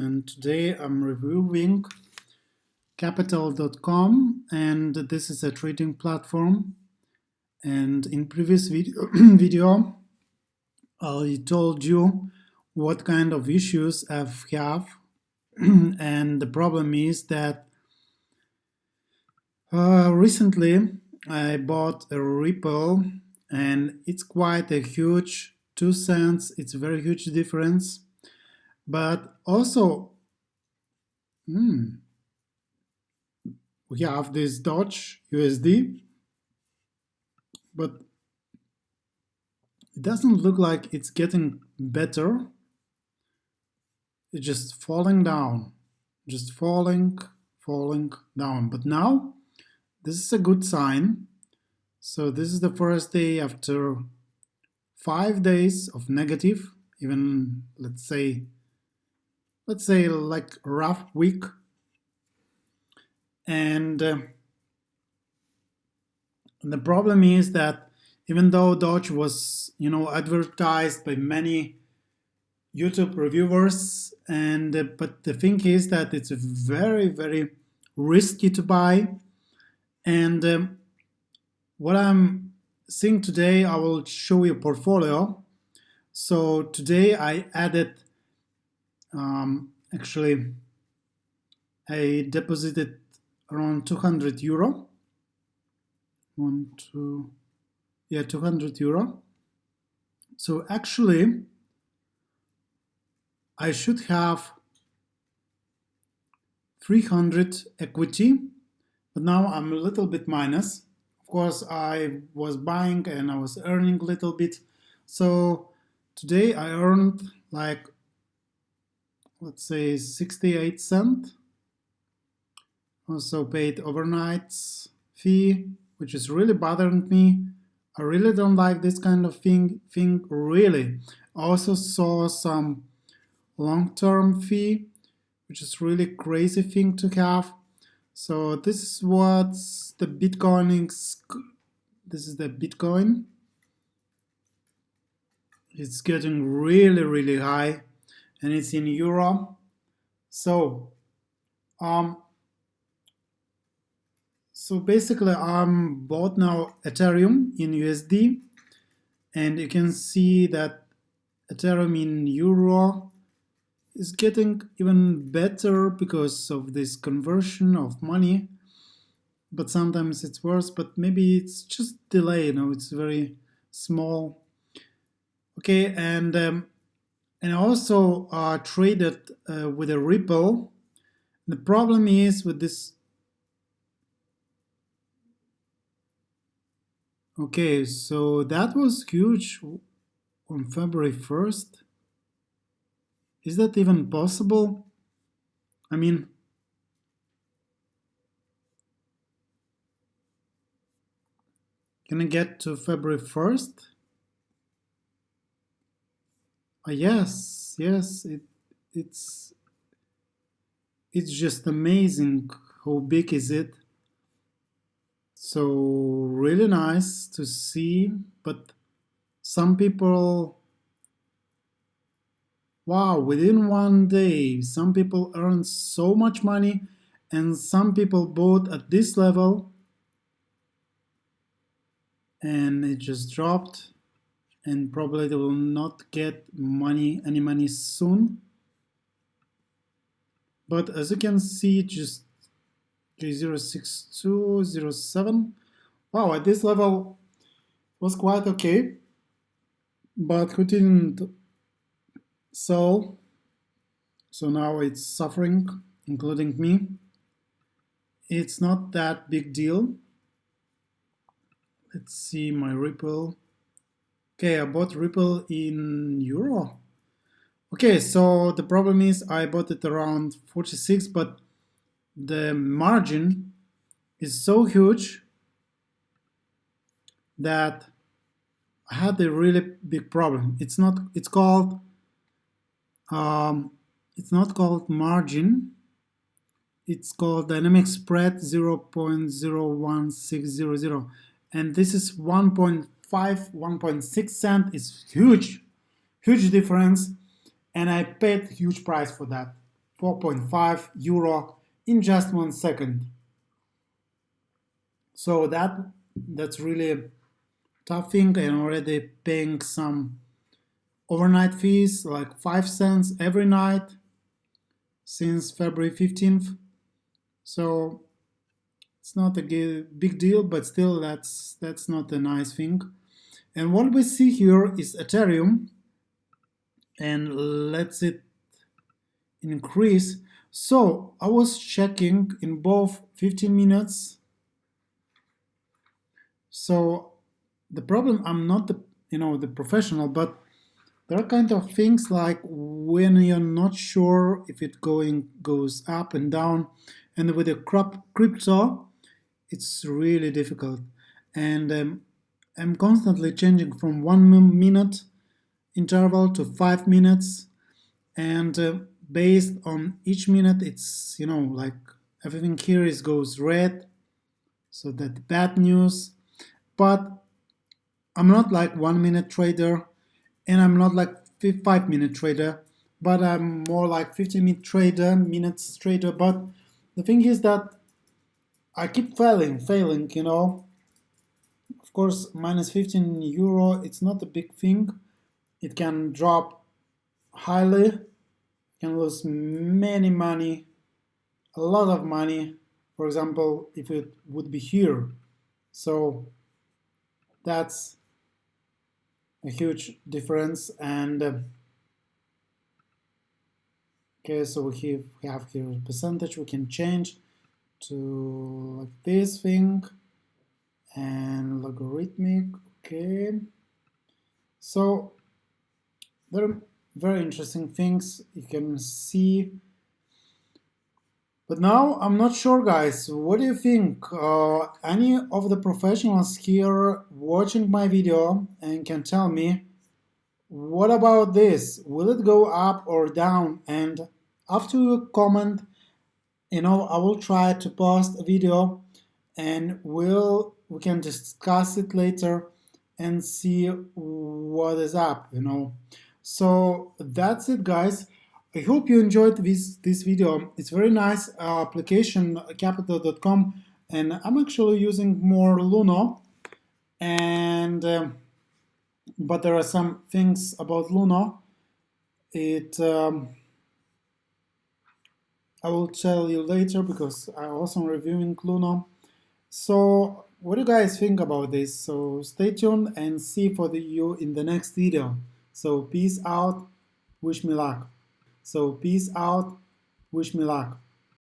And today I'm reviewing capital.com, and this is a trading platform. And in previous video I told you what kind of issues I have and the problem is that recently I bought a Ripple, and it's quite a huge 2 cents. It's a very huge difference, but also we have this Doge USD, but it doesn't look like it's getting better. It's just falling down, just falling down. But now this is a good sign. So this is the first day after 5 days of negative, even let's say like a rough week. And the problem is that even though Doge was, advertised by many YouTube reviewers, and but the thing is that it's very, very risky to buy. And what I'm seeing today, I will show you a portfolio. So today I added, actually, I deposited around 200 euro. 200 euro. So actually, I should have 300 equity, but now I'm a little bit minus. Of course, I was buying and I was earning a little bit. So today I earned like, let's say 68 cents. Also paid overnight fee, which is really bothering me. I really don't like this kind of thing really. I also saw some long-term fee, which is really crazy thing to have. So this is what's the Bitcoin is. This is the Bitcoin. It's getting really, really high, and it's in euro. So basically I'm bought now Ethereum in USD, and you can see that Ethereum in euro is getting even better because of this conversion of money, but sometimes it's worse, but maybe it's just delay, it's very small. Okay, and I also traded with a Ripple. The problem is with this. Okay, so that was huge on February 1st. Is that even possible? I mean, can I get to February 1st? Yes, it's just amazing how big is it. So really nice to see, but some people, wow, within one day, some people earn so much money, and some people bought at this level and it just dropped, and probably they will not get any money soon. But as you can see, just 0.6207. Wow, at this level was quite okay, but who didn't sell? So now it's suffering, including me. It's not that big deal. Let's see my Ripple. Okay, I bought Ripple in euro. Okay, so the problem is I bought it around 46, but the margin is so huge that I had a really big problem. It's not called margin. It's called dynamic spread 0.01600, and this is 1.5, 1.6 cent. Is huge difference, and I paid huge price for that. 4.5 euro in just 1 second. So that's really a tough thing, and already paying some overnight fees like 5 cents every night since February 15th. So it's not a big deal, but still that's not a nice thing. And what we see here is Ethereum, and let's it increase. So I was checking in both 15 minutes. So the problem, I'm not the professional, but there are kind of things like when you're not sure if it goes up and down, and with the crypto, it's really difficult. And I'm constantly changing from 1 minute interval to 5 minutes, and based on each minute, it's like everything here is goes red, so that's bad news. But I'm not like 1 minute trader, and I'm not like 5 minute trader, but I'm more like 15 minute trader, minutes trader. But the thing is that I keep failing. Of course, minus 15 euro, it's not a big thing. It can drop highly, can lose many money, a lot of money. For example, if it would be here. So that's a huge difference. And okay, so we have here a percentage we can change to like this thing, and logarithmic. Okay, so there are very interesting things you can see. But now I'm not sure, guys. What do you think? Any of the professionals here watching my video and can tell me, what about this? Will it go up or down? And after you comment, I will try to post a video, and we can discuss it later and see what is up. So that's it, guys. I hope you enjoyed this video. It's very nice application, capital.com, and I'm actually using more Luno, and but there are some things about Luno. I will tell you later because I also reviewing Luno. So what do you guys think about this? So stay tuned and see for you in the next video. So peace out, wish me luck. So peace out, wish me luck.